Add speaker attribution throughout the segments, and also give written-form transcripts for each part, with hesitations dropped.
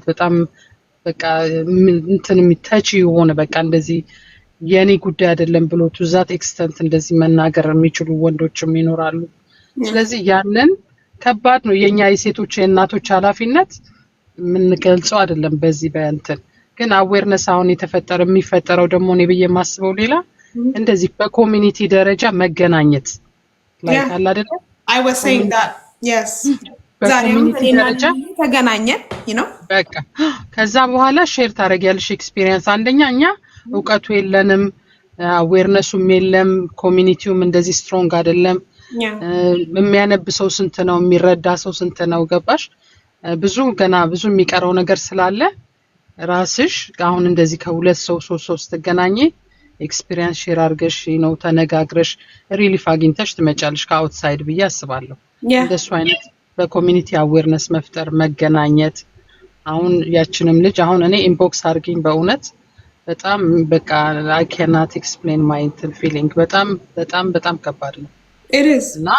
Speaker 1: በጣም በቃ እንትን የሚታች የሆነ በቃ እንደዚህ የኔ ጉዳይ አይደለም ብሎ to that extent እንደዚህ መናገር የሚችሉ ወንዶችም ይኖራሉ። ስለዚህ ያንን ከባድ ነው የኛ የሴቶች የእናቶች ኃላፊነት የምንገልጸው አይደለም በዚህ በእንትን ግን አዌርነስ አሁን የሚፈጠረው ደግሞ እኔ ብዬ የማስበው ሌላ እንደዚህ በኮሚኒቲ ደረጃ መገናኘት ላይ ካለ አይደለ
Speaker 2: I was saying that yes
Speaker 1: በኮሚኒቲ ደረጃ
Speaker 2: ተገናኘን you know
Speaker 1: በቃ ከዛ በኋላ ሼር ታደርጊያለሽ ኤክስፒሪየንስ አንደኛ እኛ እውቀቱ የለንም አዌርነሱም የለም ኮሚኒቲውም እንደዚህ ስትሮንግ አይደለም የሚያነብ ሰው ስንት ነው የሚረዳ ሰው ስንት ነው ገባሽ ብዙ ገና ብዙ የሚቀረው ነገር ስላለ ራስሽ አሁን እንደዚህ ከሁለት ሰው ሶስት ተገናኘ ኤክስፒሪየንስ ሼር አድርገሽ ነው ተነጋግረሽ ሪሊፍ አግኝተሽ ትመጫለሽ ከአውትሳይድ ብዬ አስባለሁ እንደሱ አይነት በኮሚኒቲ አዌርነስ መፍጠር መገናኘት አሁን ያችንም ልጅ አሁን እኔ ኢንቦክስ አድርጊኝ በእውነት በጣም በቃ I cannot explain my feeling በጣም ከባድ ነው
Speaker 2: it is
Speaker 1: እና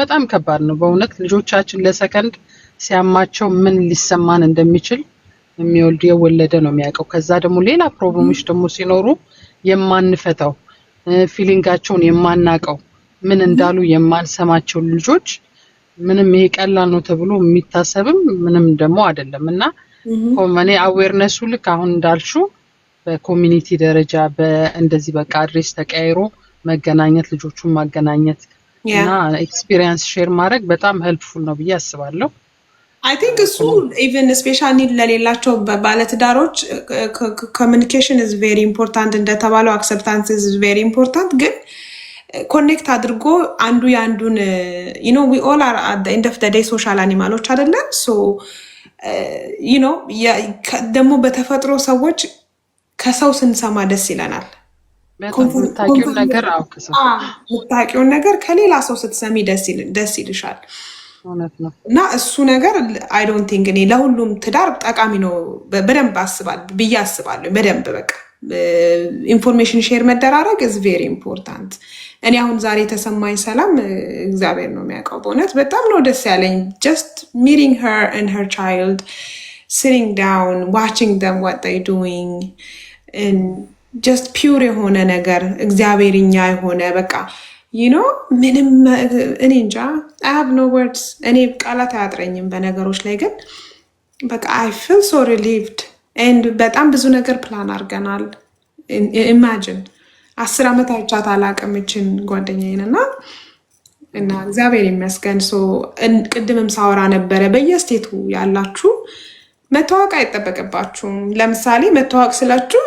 Speaker 1: በጣም ከባድ ነው በእውነት ልጆቻችን ለሰከንድ ሲያማቸው ምን ሊሰማን እንደሚችል የሚወልድ የወለደ ነው የሚያውቀው ከዛ ደግሞ ሌላ ፕሮብሌሞች ደግሞ ሲኖሩ የማንፈታው ፊሊንጋቸውን የማናቀው ምን እንዳሉ የማንሰማቸው ልጆች ምንም ይሄ ቀላል ነው ተብሎ የሚታሰብም ምንም ደግሞ አይደለም እና ኮሚኒቲ አዌርነሱ ልክ አሁን እንዳልሹ በኮሚኒቲ ደረጃ በእንደዚህ በቃ አድሬስ ተቀያይሮ መገናኘት ልጆቹን ማገናኘት እና ኤክስፒሪየንስ ሼር ማድረግ በጣም ሄልፕፉል ነው ብዬ አስባለሁ
Speaker 2: I think so even especially need ለሌላቸው ባለትዳሮች communication is very important እንደተባለው acceptance is very important ግን ኮኔክት አድርጎ አንዱ ያንዱን you know we all are at the end of the day social animals አይደለም so you know ደግሞ በተፈጥሮ ሰዎች ከሰው ስንሰማ ደስ ይለናል ምታቂውን ነገር ከሌላ ሰው ስትሰሚ ደስ ይልሻል እና እሱ ነገር I don't think እኔ ለሁሉም ትዳር ጠቃሚ ነው በደንብ አስባለሁ በደንብ በቃ ኢንፎርሜሽን ሼር መደራረግ is very important እኔ አሁን ዛሬ ተሰማኝ ሰላም እግዚአብሔር ነው የሚያውቀው በእውነት በጣም ነው ደስ ያለኝ just meeting her and her child sitting down watching them what they doing and just pure የሆነ ነገር እግዚአብሔርኛ የሆነ በቃ you know ምንም እኔ እንጃ I have no words እኔ ቃላት አያጥረኝም በነገሮች ላይ ግን በቃ I feel so relieved and በጣም ብዙ ነገር ፕላን አድርገናል imagine 10 ዓመት አይቻት አላቀምችን ጓደኛዬንና እና እግዚአብሔር ይመስገን so ቅድምም ሳወራ ነበረ በየስቴቱ ያላችሁ መተዋወቅ አይጠበቅባችሁም ለምሳሌ መተዋወቅ ስላችሁ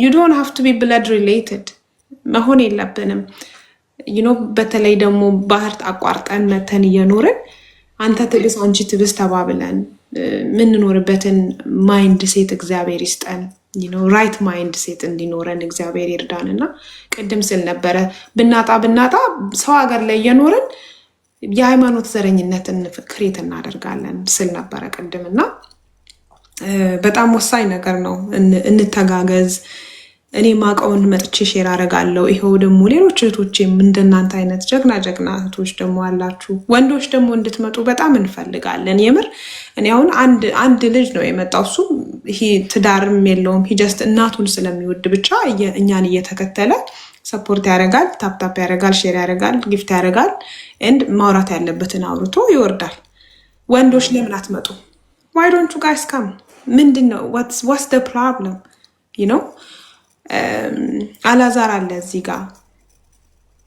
Speaker 2: you don't have to be blood related መሆን የለብንም you know በተለይ ደግሞ ባህር አቋርጠን መተን እየኖርን አንተ ትብስ አንቺ ትብስ ተባብለን ምን እንኖርበትን ማይንድ ሴት እግዚአብሔር ይስጠን you know right mind ሴት እንዲኖረን እግዚአብሔር ይርዳንና ቅድም ስል ነበረ ብናጣ ሰው ሀገር ላይ እየኖርን የሃይማኖት ዘረኝነትን ክሬት እናደርጋለን ስል ነበረ ቅድምና በጣም ወሳኝ ነገር ነው እንተጋገዝ እኔ ማቀውን መጥቼ ሼር አረጋለሁ ይሄው ደግሞ ሌሎች እህቶቼም እንደናንተ አይነት ጀግና እህቶች ደግሞ አላችሁ ወንዶች ደግሞ እንድትመጡ በጣም እንፈልጋለን የምር እኔ አሁን አንድ ልጅ ነው የመጣው እሱ ይሄ ትዳርም የለውም he just እናቱን ስለሚወድ ብቻ እኛን እየተከተለ ሰፖርት ያደርጋል ታፕ ያደርጋል ሼር ያደርጋል ጊፍት ያደርጋል and ማውራት ያለበትን አውርቶ ይወርዳል ወንዶች ለምን አትመጡ why don't you guys come ምንድነው what's the problem you know አላዛር አለ እዚህ ጋር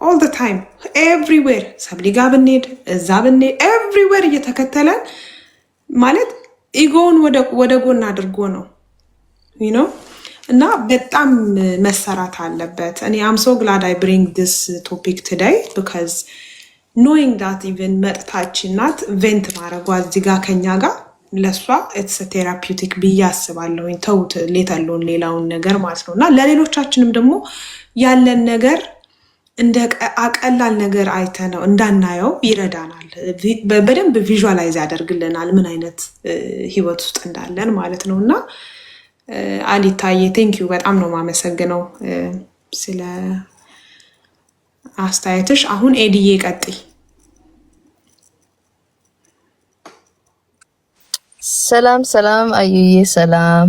Speaker 2: all the time everywhere ሰብሊጋ ብንሄድ እዛ ብንሄድ everywhere እየተከተለን ማለት ኢጎን ወደ ጎን አድርጎ ነው you know እና በጣም መሰራት አለበት እኔ I'm so glad I bring this topic today because knowing that even መጥታችናት ቬንት ማረጓ እዚህ ጋር ከኛ ጋር ለሷ it's a therapeutic ቢያስባለሁ ተውት ሌታሎን ሌላውን ነገር ማለት ነውና ለሌሎቻችንም ደግሞ ያለን ነገር እንደ አቀላል ነገር አይተነው እንዳናየው ይረዳናል በደንብ ቪዥዋላይዝ ያደርግልናል ምን አይነት ህይወት ውስጥ እንዳለን ማለት ነውና አሊታዬ thank you በጣም ነው ማመሰግነው ስለ አስተያየትሽ አሁን ኤዲዬ ቀጥይ
Speaker 3: ሰላም አዩዬ ሰላም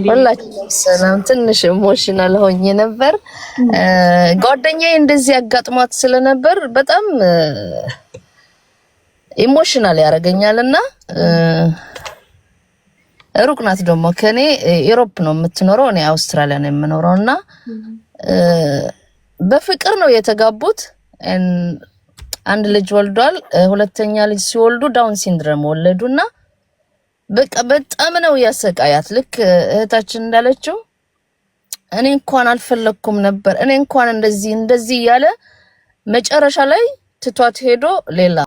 Speaker 3: ሁላችሁም ሰላም። ትንሽ ኢሞሽናል ሆኜ ነበር። ጓደኛዬ እንደዚህ አጋጥሟት ስለነበር በጣም ኢሞሽናል ያደርገኛልና ሩቅ ናት ደግሞ ከኔ ዩሮፕ ነው የምትኖረው፣ እኔ አውስትራሊያ ነው የምኖረውና በፍቅር ነው የተጋቡት። አንድ ልጅ ወልዷል። ሁለተኛ ልጅ ሲወልዱ ዳውን ሲንድሮም ወለዱና በቃ በጣም ነው ያሰቃያት። ልክ እህታችን እንዳለችው እኔ እንኳን አልፈለኩም ነበር፣ እኔ እንኳን እንደዚህ ያለ መጨረሻ ላይ ትቷት ሄዶ ሌላ